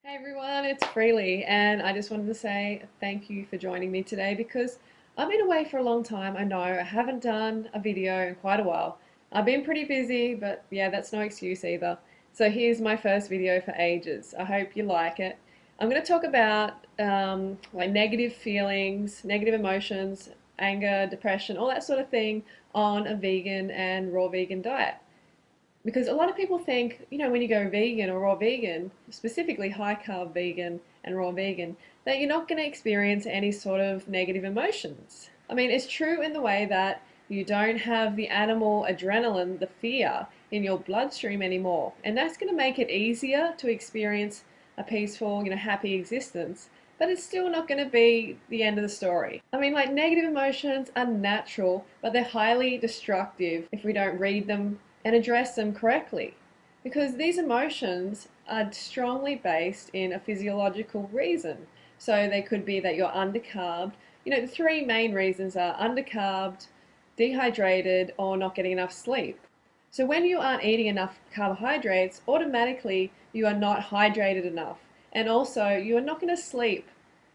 Hey everyone, it's Freelee, and I just wanted to say thank you for joining me today because I've been away for a long time. I know I haven't done a video in quite a while. I've been pretty busy, but yeah, that's no excuse either. So here's my first video for ages. I hope you like it. I'm going to talk about like negative feelings, negative emotions, anger, depression, all that sort of thing on a vegan and raw vegan diet. Because a lot of people think, when you go vegan or raw vegan, specifically high carb vegan and raw vegan, that you're not going to experience any sort of negative emotions. I mean, it's true in the way that you don't have the animal adrenaline, the fear, in your bloodstream anymore. And that's going to make it easier to experience a peaceful, happy existence. But it's still not going to be the end of the story. I mean, like, negative emotions are natural, but they're highly destructive if we don't read them and address them correctly. Because these emotions are strongly based in a physiological reason. So they could be that you're undercarbed. The three main reasons are undercarbed, dehydrated, or not getting enough sleep. So when you aren't eating enough carbohydrates, automatically you are not hydrated enough. And also you are not going to sleep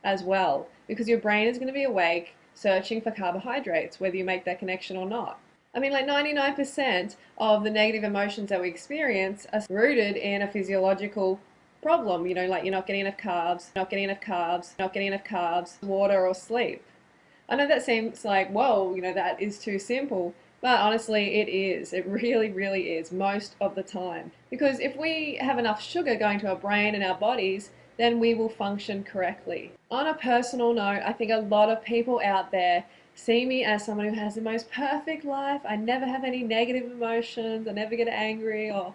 as well because your brain is going to be awake searching for carbohydrates, whether you make that connection or not. I mean, like 99% of the negative emotions that we experience are rooted in a physiological problem. Like you're not getting enough carbs, not getting enough carbs, not getting enough carbs, water or sleep. I know that seems like, whoa, that is too simple. But honestly, it is. It really, really is most of the time. Because if we have enough sugar going to our brain and our bodies, then we will function correctly. On a personal note, I think a lot of people out there see me as someone who has the most perfect life. I never have any negative emotions. I never get angry or,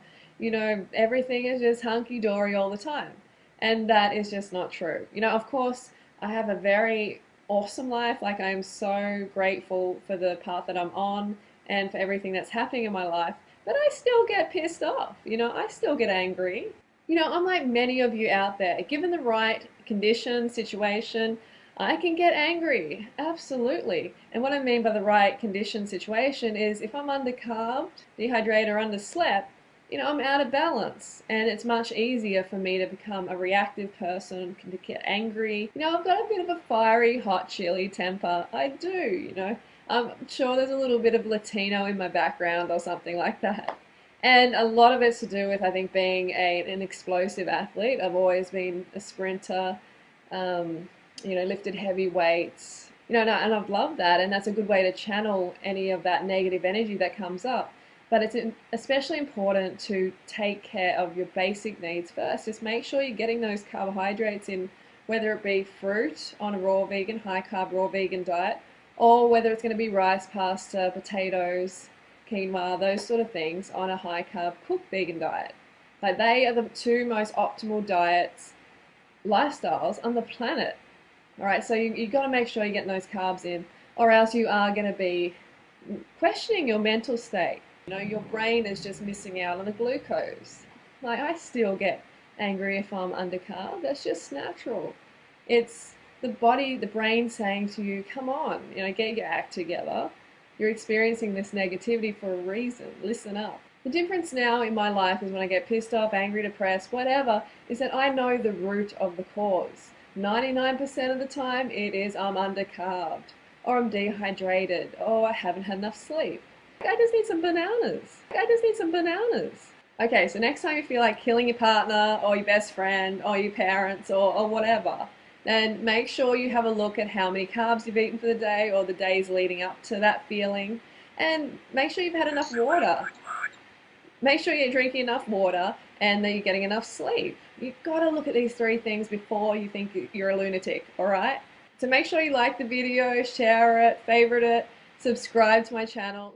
everything is just hunky-dory all the time. And that is just not true. Of course, I have a very awesome life. Like, I'm so grateful for the path that I'm on and for everything that's happening in my life. But I still get pissed off. I still get angry. Unlike many of you out there, given the right condition, situation, I can get angry. Absolutely. And what I mean by the right condition, situation is if I'm undercarbed, dehydrated, or underslept, I'm out of balance, and it's much easier for me to become a reactive person, to get angry. I've got a bit of a fiery, hot chili temper. I do. I'm sure there's a little bit of Latino in my background or something like that. And a lot of it's to do with, I think, being an explosive athlete. I've always been a sprinter, lifted heavy weights, and I've loved that. And that's a good way to channel any of that negative energy that comes up. But it's especially important to take care of your basic needs first. Just make sure you're getting those carbohydrates in, whether it be fruit on a raw vegan, high carb raw vegan diet, or whether it's going to be rice, pasta, potatoes, quinoa, those sort of things on a high carb cooked vegan diet. Like, they are the two most optimal diets, lifestyles on the planet. All right, so you got to make sure you're getting those carbs in, or else you are going to be questioning your mental state. Your brain is just missing out on the glucose. Like, I still get angry if I'm undercarb. That's just natural. It's the body, the brain saying to you, come on, get your act together. You're experiencing this negativity for a reason. Listen up. The difference now in my life is when I get pissed off, angry, depressed, whatever, is that I know the root of the cause. 99% of the time it is I'm undercarbed, or I'm dehydrated, or I haven't had enough sleep. I just need some bananas. I just need some bananas. Okay, so next time you feel like killing your partner or your best friend or your parents or whatever, then make sure you have a look at how many carbs you've eaten for the day or the days leading up to that feeling, and make sure you've had enough water. Make sure you're drinking enough water and that you're getting enough sleep. You've got to look at these three things before you think you're a lunatic, all right? So make sure you like the video, share it, favorite it, subscribe to my channel.